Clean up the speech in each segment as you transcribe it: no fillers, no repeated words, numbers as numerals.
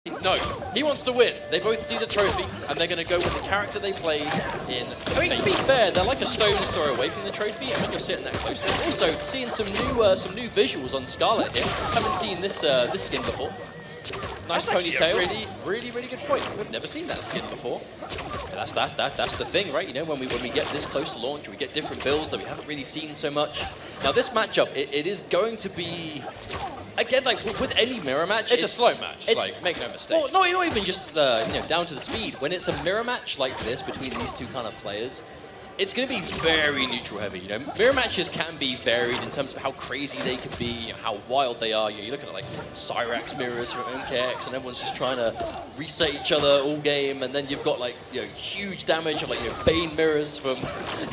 No, he wants to win. They both see the trophy, and they're going to go with the character they played in. I mean, to be fair, they're like a stone's throw away from the trophy, and when you're sitting that close, they're also seeing some new visuals on Scarlet here. Haven't seen this skin before. Nice ponytail. Really good point. We've never seen that skin before. And that's the thing, right? You know, when we get this close to launch, we get different builds that we haven't really seen so much. Now, this matchup, it is going to be. Again, like with any mirror match, it's a slow match. Like, make no mistake. Well, no, not even just down to the speed. When it's a mirror match like this between these two kind of players, it's going to be very neutral heavy. You know, mirror matches can be varied in terms of how crazy they can be, you know, how wild they are. You're looking at like Cyrax mirrors from MKX, and everyone's just trying to reset each other all game. And then you've got like huge damage of like Bane mirrors from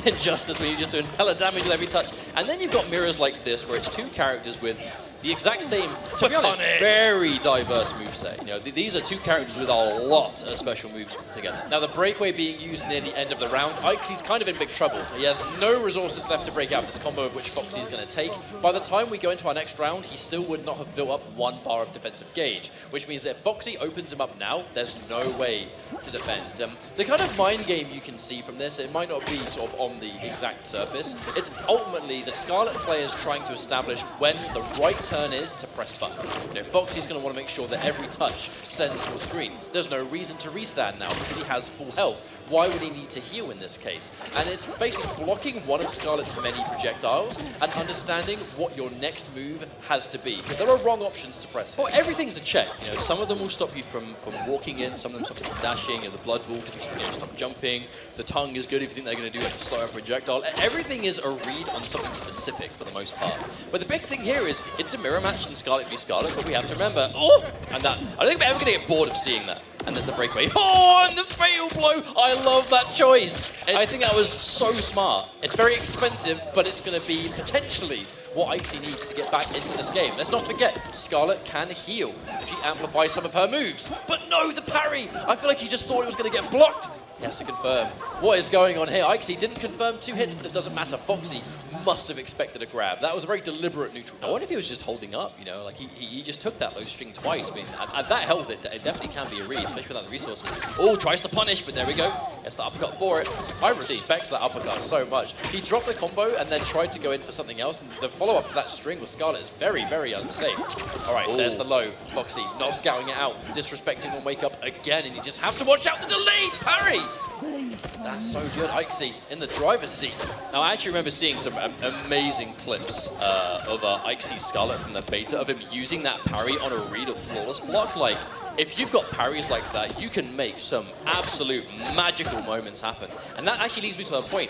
Injustice, where you're just doing hella damage with every touch. And then you've got mirrors like this, where it's two characters with the exact same, to be honest, very diverse moveset. You know, these are two characters with a lot of special moves put together. Now, the breakaway being used near the end of the round, Aixy's kind of in big trouble. He has no resources left to break out this combo of which f0xy is going to take. By the time we go into our next round, he still would not have built up 1 bar of defensive gauge, which means that if f0xy opens him up now, there's no way to defend. The kind of mind game you can see from this, it might not be sort of on the exact surface. It's ultimately the Scarlet players trying to establish when the right turn is to press button. You know, f0xy's going to want to make sure that every touch sends full screen. There's no reason to restand now because he has full health. Why would he need to heal in this case? And it's basically blocking one of Scarlet's many projectiles and understanding what your next move has to be. Because there are wrong options to press. Well, everything's a check. You know, some of them will stop you from walking in, some of them stop you from dashing, and the blood wall can stop jumping. The tongue is good if you think they're going to do like a slower projectile. Everything is a read on something specific for the most part. But the big thing here is it's a mirror match in Scarlet v Scarlet, but we have to remember, and that, I don't think we're ever going to get bored of seeing that. And there's the breakaway. Oh, and the fatal blow. I love that choice. I think that was so smart. It's very expensive, but it's going to be potentially what Aixy needs to get back into this game. Let's not forget, Scarlet can heal if she amplifies some of her moves. But no, the parry. I feel like he just thought it was going to get blocked. He has to confirm. What is going on here? Aixy didn't confirm 2 hits, but it doesn't matter. f0xy must have expected a grab. That was a very deliberate neutral. I wonder if he was just holding up, you know, like he just took that low string twice. I mean, at that health, it definitely can be a read, especially without the resources. Oh, tries to punish, but there we go. Gets the uppercut for it. I respect that uppercut so much. He dropped the combo and then tried to go in for something else, and the follow-up to that string with Scarlet is very, very unsafe. All right, there's the low. f0xy not scouting it out, disrespecting on wake up again, and you just have to watch out the delayed parry. That's so good. Aixy in the driver's seat. Now, I actually remember seeing some amazing clips of Aixy's Scarlet from the beta of him using that parry on a read of flawless block. Like, if you've got parries like that, you can make some absolute magical moments happen. And that actually leads me to a point.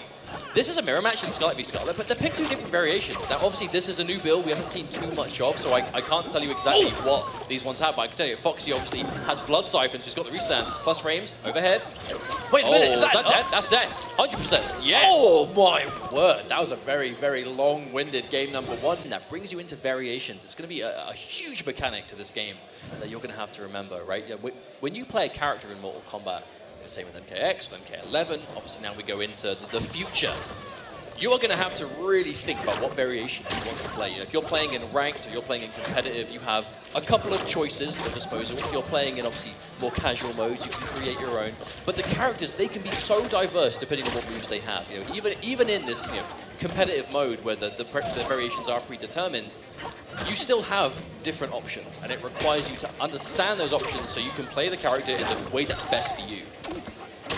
This is a mirror match in Scarlet v Scarlet, but they picked 2 different variations. Now, obviously, this is a new build we haven't seen too much of, so I can't tell you exactly what these ones have, but I can tell you f0xy obviously has Blood Siphon, so he's got the restand. Plus frames, overhead. Wait a minute, is that dead? That's dead. 100%. Yes! Oh, my word. That was a very, very long-winded game number 1. And that brings you into variations. It's going to be a huge mechanic to this game that you're going to have to remember, right? When you play a character in Mortal Kombat, same with MKX, with MK11, obviously now we go into the future. You are going to have to really think about what variation you want to play. You know, if you're playing in ranked or you're playing in competitive, you have a couple of choices at your disposal. If you're playing in obviously more casual modes, you can create your own. But the characters, they can be so diverse depending on what moves they have. You know, even in this competitive mode where the variations are predetermined, you still have different options, and it requires you to understand those options so you can play the character in the way that's best for you.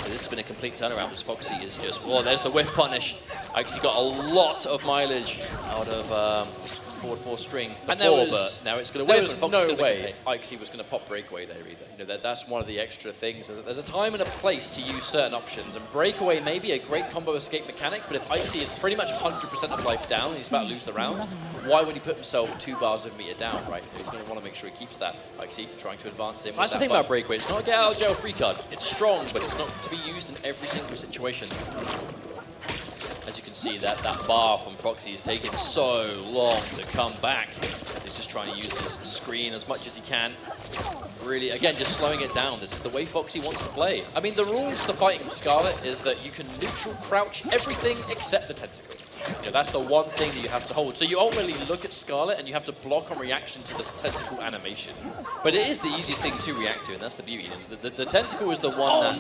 This has been a complete turnaround because f0xy is just, there's the whiff punish. Aixy got a lot of mileage out of forward 4 string before, and but now it's going to whiff. There was no way Aixy was going to pop breakaway there either. You know, that's one of the extra things. There's a time and a place to use certain options, and breakaway may be a great combo escape mechanic, but if Aixy is pretty much 100% of life down and he's about to lose the round, why would he put himself 2 bars of meter down, right? He's going to want to make sure he keeps that. Aixy trying to advance him. That's the thing about breakaway. It's not a get out of jail free card. It's strong, but it's not to be used in every single situation. As you can see, that bar from f0xy is taking so long to come back. He's just trying to use his screen as much as he can. Really, again, just slowing it down. This is the way f0xy wants to play. I mean, the rules to fighting Scarlet is that you can neutral crouch everything except the tentacle. You know, that's the one thing that you have to hold. So you ultimately look at Scarlet and you have to block on reaction to the tentacle animation. But it is the easiest thing to react to, and that's the beauty. The tentacle is the one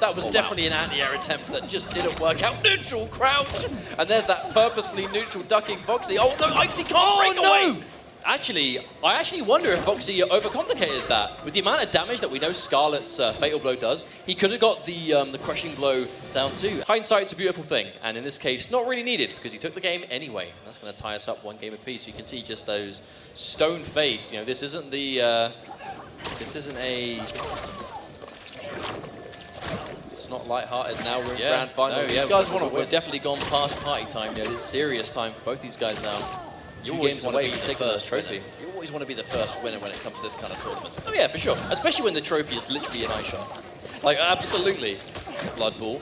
That was definitely an anti-air attempt that just didn't work out. Neutral crouch! And there's that purposefully neutral ducking F0xy. Oh no, Aixy can't break away! Actually, I actually wonder if F0xy overcomplicated that. With the amount of damage that we know Scarlet's Fatal Blow does, he could have got the crushing blow down too. Hindsight's a beautiful thing, and in this case, not really needed, because he took the game anyway. And that's going to tie us up one game apiece. You can see just those stone-faced. You know, this isn't the... this isn't a... It's not light-hearted now. We're in grand final. No, these guys want to win. We've definitely gone past party time. You know, it's serious time for both these guys now. You always want to be the first trophy. You always want to be the first winner when it comes to this kind of tournament. Oh yeah, for sure. Especially when the trophy is literally an Aixy. Like, absolutely. Blood Ball.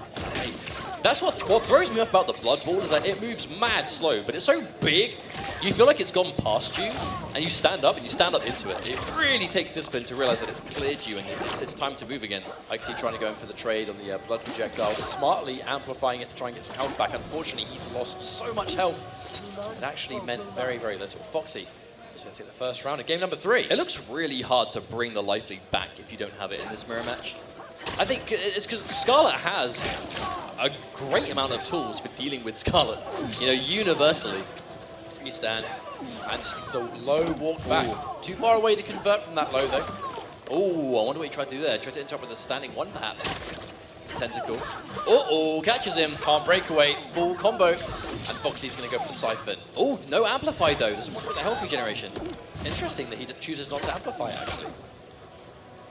That's what throws me off about the Blood Ball is that it moves mad slow, but it's so big, you feel like it's gone past you, and you stand up into it. It really takes discipline to realize that it's cleared you, and it's time to move again. Aixy trying to go in for the trade on the blood projectile, smartly amplifying it to try and get some health back. Unfortunately, he's lost so much health. It actually meant very, very little. F0xy is going to take the first round of game number 3. It looks really hard to bring the life lead back if you don't have it in this mirror match. I think it's because Scarlet has a great amount of tools for dealing with Scarlet, you know, universally. Freestand, and just the low walk back. Ooh. Too far away to convert from that low, though. Oh, I wonder what he tried to do there. Tried to interrupt with a standing one, perhaps. Tentacle. Uh-oh, catches him. Can't break away. Full combo. And F0xy's going to go for the Siphon. Oh, no amplify, though. Doesn't want the health regeneration. Interesting that he chooses not to amplify, actually.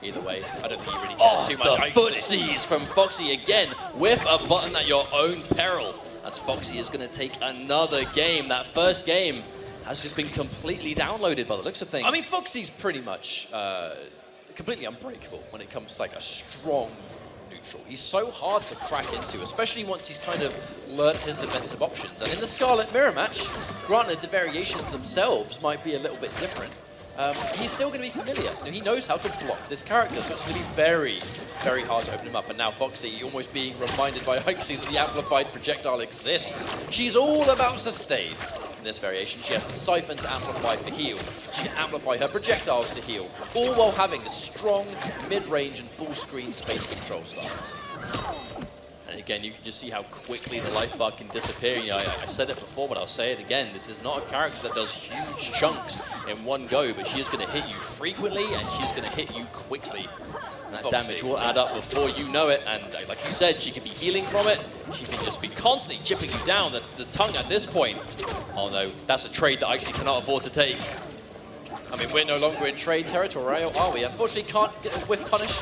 Either way, I don't think he really cares too much. The F0xys from F0xy again with a button at your own peril. As F0xy is going to take another game. That first game has just been completely downloaded by the looks of things. I mean, F0xy's pretty much completely unbreakable when it comes to like a strong neutral. He's so hard to crack into, especially once he's kind of learnt his defensive options. And in the Scarlet mirror match, granted the variations themselves might be a little bit different, he's still going to be familiar. You know, he knows how to block this character, so it's going to be very, very hard to open him up. And now F0xy almost being reminded by Aixy that the amplified projectile exists. She's all about sustain. In this variation, she has the Siphon to amplify for heal. She can amplify her projectiles to heal, all while having a strong mid-range and full-screen space control style. And again, you can just see how quickly the life bar can disappear. You know, I said it before, but I'll say it again. This is not a character that does huge chunks in one go, but she's going to hit you frequently, and she's going to hit you quickly. And that damage will add up before you know it. And like you said, she can be healing from it. She can just be constantly chipping you down. The tongue at this point. Oh no, that's a trade that Aixy cannot afford to take. I mean, we're no longer in trade territory, are we? Unfortunately, can't get a whiff punish.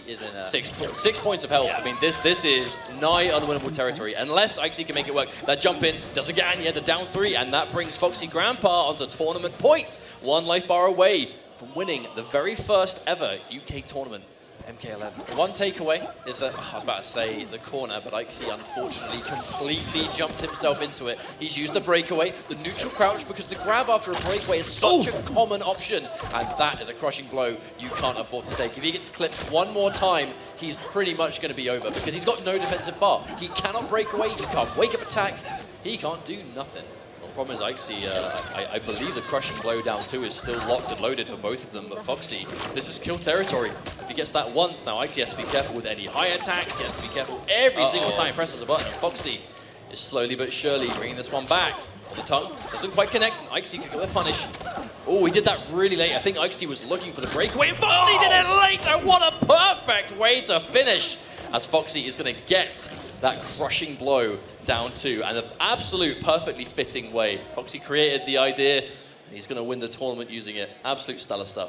Is in 6 points of health. Yeah. I mean, this is nigh unwinnable territory unless Aixy can make it work. That jump in does again. Yeah, the down 3, and that brings F0xy Grampa onto tournament point. 1 life bar away from winning the very first ever UK tournament for MK11. One takeaway is that, I was about to say the corner, but Aixy unfortunately completely jumped himself into it. He's used the breakaway, the neutral crouch, because the grab after a breakaway is such a common option, and that is a crushing blow you can't afford to take. If he gets clipped one more time, he's pretty much going to be over, because he's got no defensive bar. He cannot break away, he can't wake up attack, he can't do nothing. The problem is Aixy, I believe the crushing blow down 2 is still locked and loaded for both of them, but F0xy, this is kill territory. If he gets that once, now Aixy has to be careful with any high attacks, he has to be careful every single time he presses a button. F0xy is slowly but surely bringing this one back. The tongue doesn't quite connect, Aixy can get the punish. Oh, he did that really late. I think Aixy was looking for the breakaway, and F0xy did it late, and what a perfect way to finish, as F0xy is going to get that crushing blow down 2, and an absolute perfectly fitting way. F0xy created the idea, and he's going to win the tournament using it. Absolute stellar stuff.